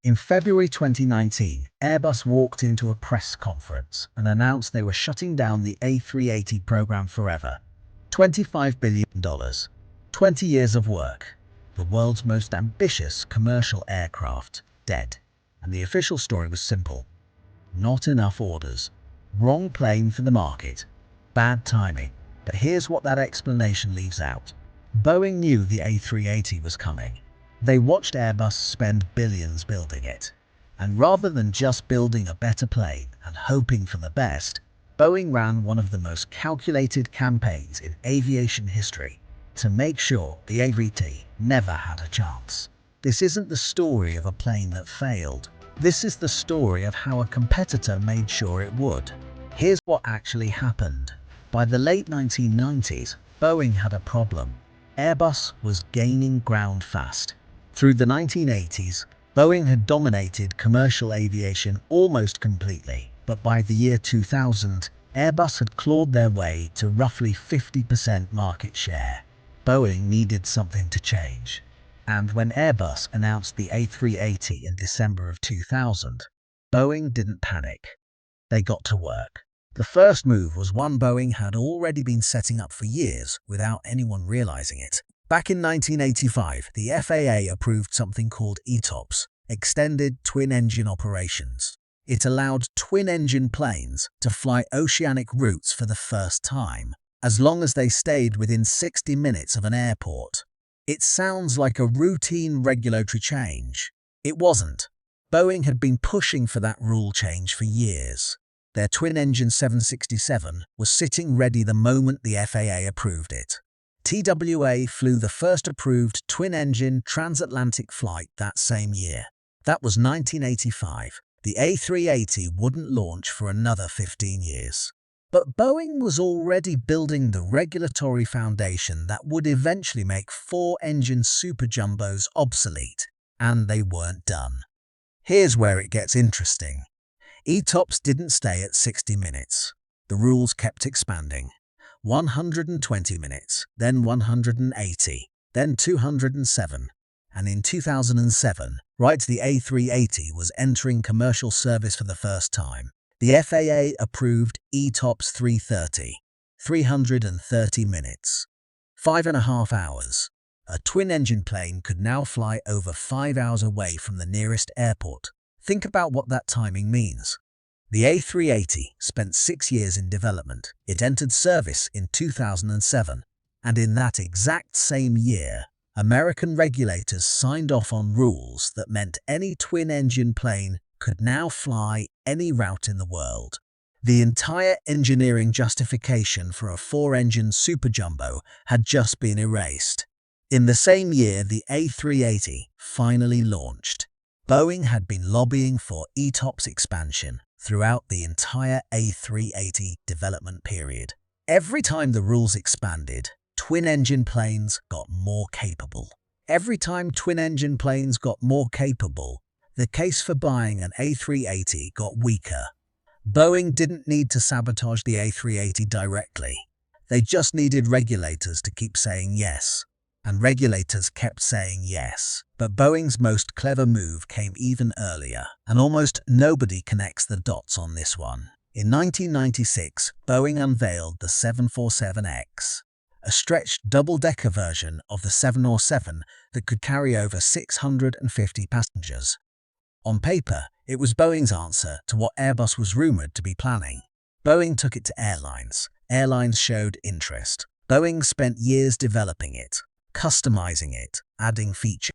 In February 2019, Airbus walked into a press conference and announced they were shutting down the A380 program forever. $25 billion. 20 years of work. The world's most ambitious commercial aircraft, dead. And the official story was simple. Not enough orders. Wrong plane for the market. Bad timing. But here's what that explanation leaves out. Boeing knew the A380 was coming. They watched Airbus spend billions building it. And rather than just building a better plane and hoping for the best, Boeing ran one of the most calculated campaigns in aviation history to make sure the A380 never had a chance. This isn't the story of a plane that failed. This is the story of how a competitor made sure it would. Here's what actually happened. By the late 1990s, Boeing had a problem. Airbus was gaining ground fast. Through the 1980s, Boeing had dominated commercial aviation almost completely, but by the year 2000, Airbus had clawed their way to roughly 50% market share. Boeing needed something to change. And when Airbus announced the A380 in December of 2000, Boeing didn't panic. They got to work. The first move was one Boeing had already been setting up for years without anyone realizing it. Back in 1985, the FAA approved something called ETOPS, Extended Twin-Engine Operations. It allowed twin-engine planes to fly oceanic routes for the first time, as long as they stayed within 60 minutes of an airport. It sounds like a routine regulatory change. It wasn't. Boeing had been pushing for that rule change for years. Their twin-engine 767 was sitting ready the moment the FAA approved it. TWA flew the first approved twin-engine transatlantic flight that same year. That was 1985. The A380 wouldn't launch for another 15 years. But Boeing was already building the regulatory foundation that would eventually make four-engine superjumbos obsolete, and they weren't done. Here's where it gets interesting. ETOPS didn't stay at 60 minutes. The rules kept expanding. 120 minutes, then 180, then 207. And in 2007, the A380 was entering commercial service for the first time. The FAA approved ETOPS 330, 330 minutes, 5.5 hours. A twin-engine plane could now fly over 5 hours away from the nearest airport. Think about what that timing means. The A380 spent 6 years in development. It entered service in 2007, and in that exact same year, American regulators signed off on rules that meant any twin-engine plane could now fly any route in the world. The entire engineering justification for a four-engine superjumbo had just been erased. In the same year, the A380 finally launched. Boeing had been lobbying for ETOPS expansion throughout the entire A380 development period. Every time the rules expanded, twin-engine planes got more capable. Every time twin-engine planes got more capable, the case for buying an A380 got weaker. Boeing didn't need to sabotage the A380 directly. They just needed regulators to keep saying yes. And regulators kept saying yes. But Boeing's most clever move came even earlier, and almost nobody connects the dots on this one. In 1996, Boeing unveiled the 747X, a stretched double-decker version of the 707 that could carry over 650 passengers. On paper, it was Boeing's answer to what Airbus was rumored to be planning. Boeing took it to airlines. Airlines showed interest. Boeing spent years developing it, customizing it, adding features.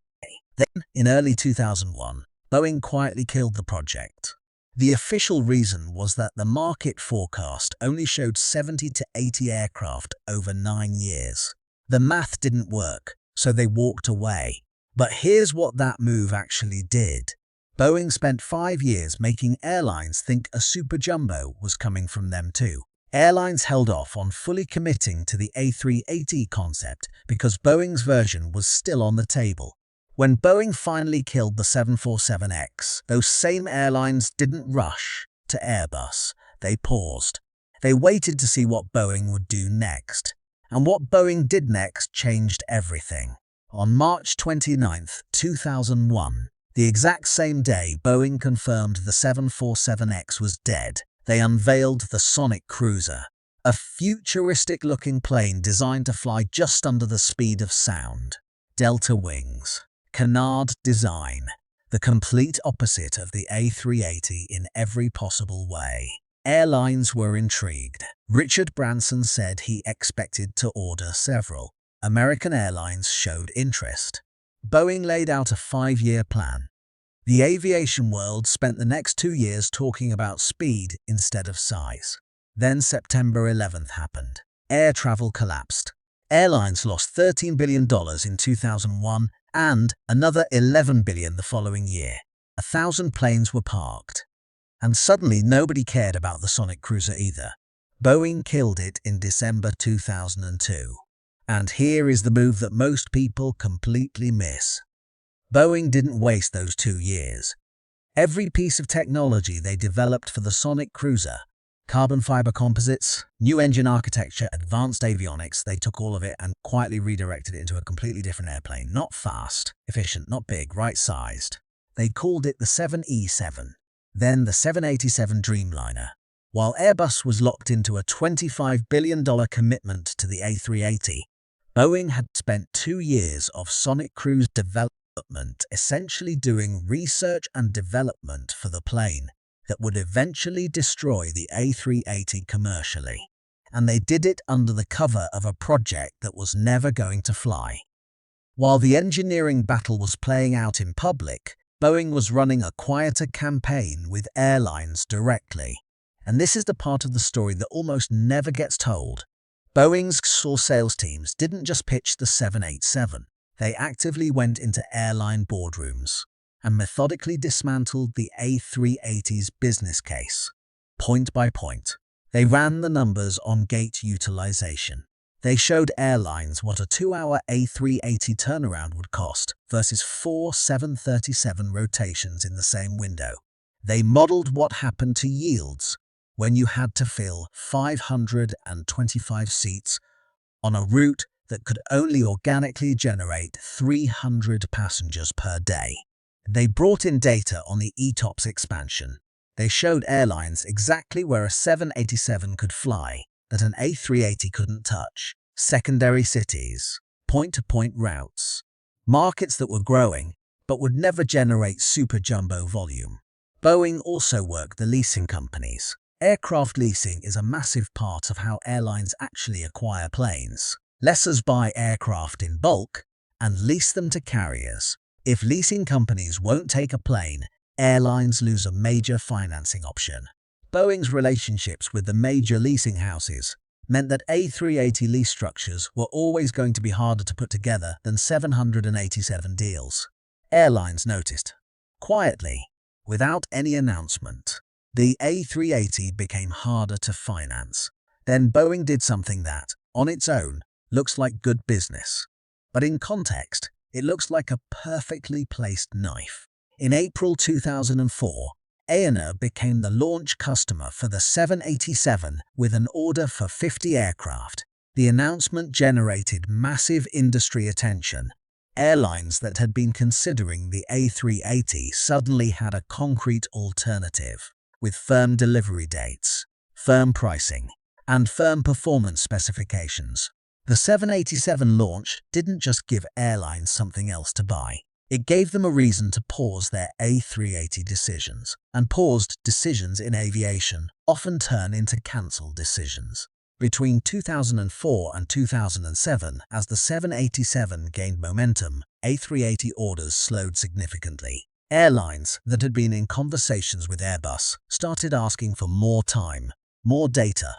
Then, in early 2001, Boeing quietly killed the project. The official reason was that the market forecast only showed 70 to 80 aircraft over 9 years. The math didn't work, so they walked away. But here's what that move actually did. Boeing spent 5 years making airlines think a superjumbo was coming from them too. Airlines held off on fully committing to the A380 concept because Boeing's version was still on the table. When Boeing finally killed the 747X, those same airlines didn't rush to Airbus. They paused. They waited to see what Boeing would do next. And what Boeing did next changed everything. On March 29, 2001, The exact same day Boeing confirmed the 747X was dead, they unveiled the Sonic Cruiser, a futuristic-looking plane designed to fly just under the speed of sound. Delta wings, canard design, the complete opposite of the A380 in every possible way. Airlines were intrigued. Richard Branson said he expected to order several. American Airlines showed interest. Boeing laid out a 5-year plan. The aviation world spent the next 2 years talking about speed instead of size. Then September 11th happened. Air travel collapsed. Airlines lost $13 billion in 2001 and another $11 billion the following year. 1,000 planes were parked. And suddenly nobody cared about the Sonic Cruiser either. Boeing killed it in December 2002. And here is the move that most people completely miss. Boeing didn't waste those 2 years. Every piece of technology they developed for the Sonic Cruiser, carbon fiber composites, new engine architecture, advanced avionics, they took all of it and quietly redirected it into a completely different airplane. Not fast, efficient, not big, right-sized. They called it the 7E7, then the 787 Dreamliner. While Airbus was locked into a $25 billion commitment to the A380, Boeing had spent 2 years of Sonic Cruise development essentially doing research and development for the plane that would eventually destroy the A380 commercially. And they did it under the cover of a project that was never going to fly. While the engineering battle was playing out in public, Boeing was running a quieter campaign with airlines directly. And this is the part of the story that almost never gets told. Boeing's sales teams didn't just pitch the 787. They actively went into airline boardrooms and methodically dismantled the A380's business case. Point by point, they ran the numbers on gate utilization. They showed airlines what a 2-hour A380 turnaround would cost versus 4 737 rotations in the same window. They modeled what happened to yields when you had to fill 525 seats on a route that could only organically generate 300 passengers per day. They brought in data on the ETOPS expansion. They showed airlines exactly where a 787 could fly that an A380 couldn't touch. Secondary cities, point-to-point routes, markets that were growing but would never generate super jumbo volume. Boeing also worked the leasing companies. Aircraft leasing is a massive part of how airlines actually acquire planes. Lessors buy aircraft in bulk and lease them to carriers. If leasing companies won't take a plane, airlines lose a major financing option. Boeing's relationships with the major leasing houses meant that A380 lease structures were always going to be harder to put together than 787 deals. Airlines noticed. Quietly, without any announcement, the A380 became harder to finance. Then Boeing did something that, on its own, looks like good business. But in context, it looks like a perfectly placed knife. In April 2004, ANA became the launch customer for the 787 with an order for 50 aircraft. The announcement generated massive industry attention. Airlines that had been considering the A380 suddenly had a concrete alternative, with firm delivery dates, firm pricing, and firm performance specifications. The 787 launch didn't just give airlines something else to buy. It gave them a reason to pause their A380 decisions, and paused decisions in aviation often turn into cancelled decisions. Between 2004 and 2007, as the 787 gained momentum, A380 orders slowed significantly. Airlines that had been in conversations with Airbus started asking for more time, more data,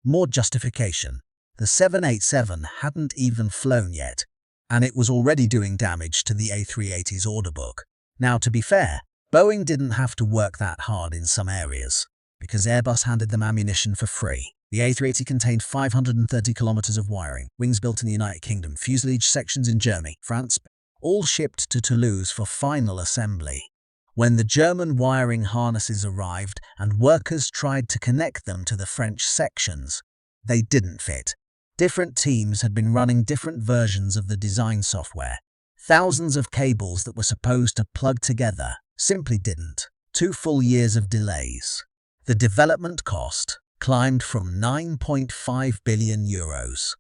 more justification. The 787 hadn't even flown yet, and it was already doing damage to the A380's order book. Now, to be fair, Boeing didn't have to work that hard in some areas, because Airbus handed them ammunition for free. The A380 contained 530 kilometers of wiring, wings built in the United Kingdom, fuselage sections in Germany, France, all shipped to Toulouse for final assembly. When the German wiring harnesses arrived and workers tried to connect them to the French sections, they didn't fit. Different teams had been running different versions of the design software. Thousands of cables that were supposed to plug together simply didn't. 2 full years of delays. The development cost climbed from €9.5 billion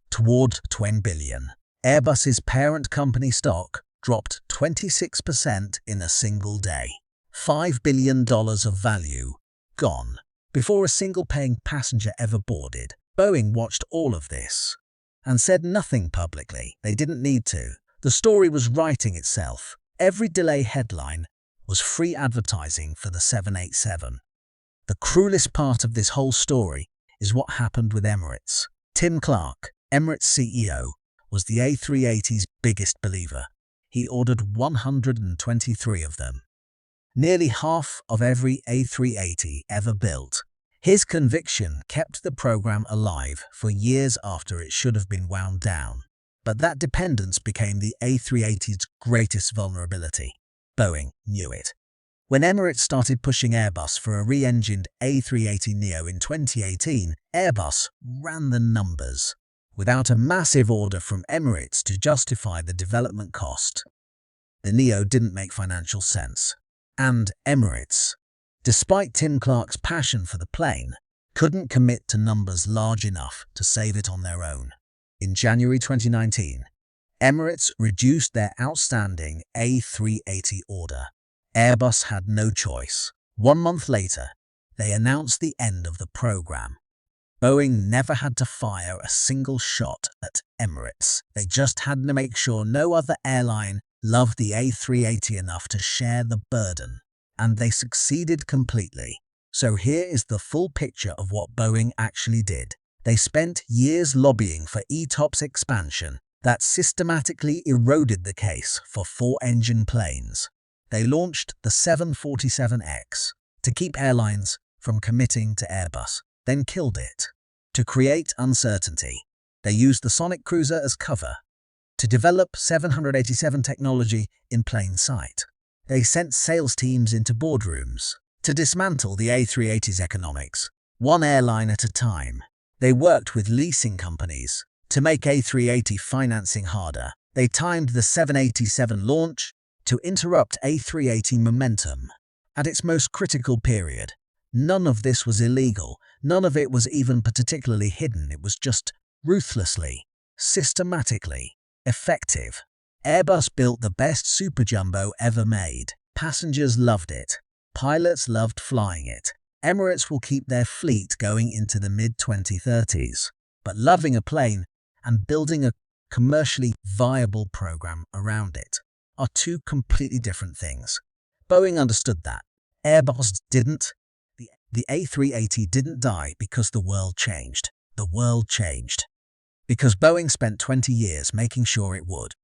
toward €20 billion. Airbus's parent company stock dropped 26% in a single day. $5 billion of value gone before a single paying passenger ever boarded. Boeing watched all of this and said nothing publicly. They didn't need to. The story was writing itself. Every delay headline was free advertising for the 787. The cruelest part of this whole story is what happened with Emirates. Tim Clark, Emirates CEO, was the A380's biggest believer. He ordered 123 of them, nearly half of every A380 ever built. His conviction kept the program alive for years after it should have been wound down. But that dependence became the A380's greatest vulnerability. Boeing knew it. When Emirates started pushing Airbus for a re-engined A380neo in 2018, Airbus ran the numbers. Without a massive order from Emirates to justify the development cost, the neo didn't make financial sense. And Emirates, despite Tim Clark's passion for the plane, couldn't commit to numbers large enough to save it on their own. In January 2019, Emirates reduced their outstanding A380 order. Airbus had no choice. 1 month later, they announced the end of the program. Boeing never had to fire a single shot at Emirates. They just had to make sure no other airline loved the A380 enough to share the burden. And they succeeded completely. So here is the full picture of what Boeing actually did. They spent years lobbying for ETOPS expansion that systematically eroded the case for 4-engine planes. They launched the 747X to keep airlines from committing to Airbus, then killed it. To create uncertainty, they used the Sonic Cruiser as cover to develop 787 technology in plain sight. They sent sales teams into boardrooms to dismantle the A380's economics, one airline at a time. They worked with leasing companies to make A380 financing harder. They timed the 787 launch to interrupt A380 momentum at its most critical period. None of this was illegal. None of it was even particularly hidden. It was just ruthlessly, systematically effective. Airbus built the best superjumbo ever made. Passengers loved it. Pilots loved flying it. Emirates will keep their fleet going into the mid-2030s. But loving a plane and building a commercially viable program around it are two completely different things. Boeing understood that. Airbus didn't. The A380 didn't die because the world changed. The world changed because Boeing spent 20 years making sure it would.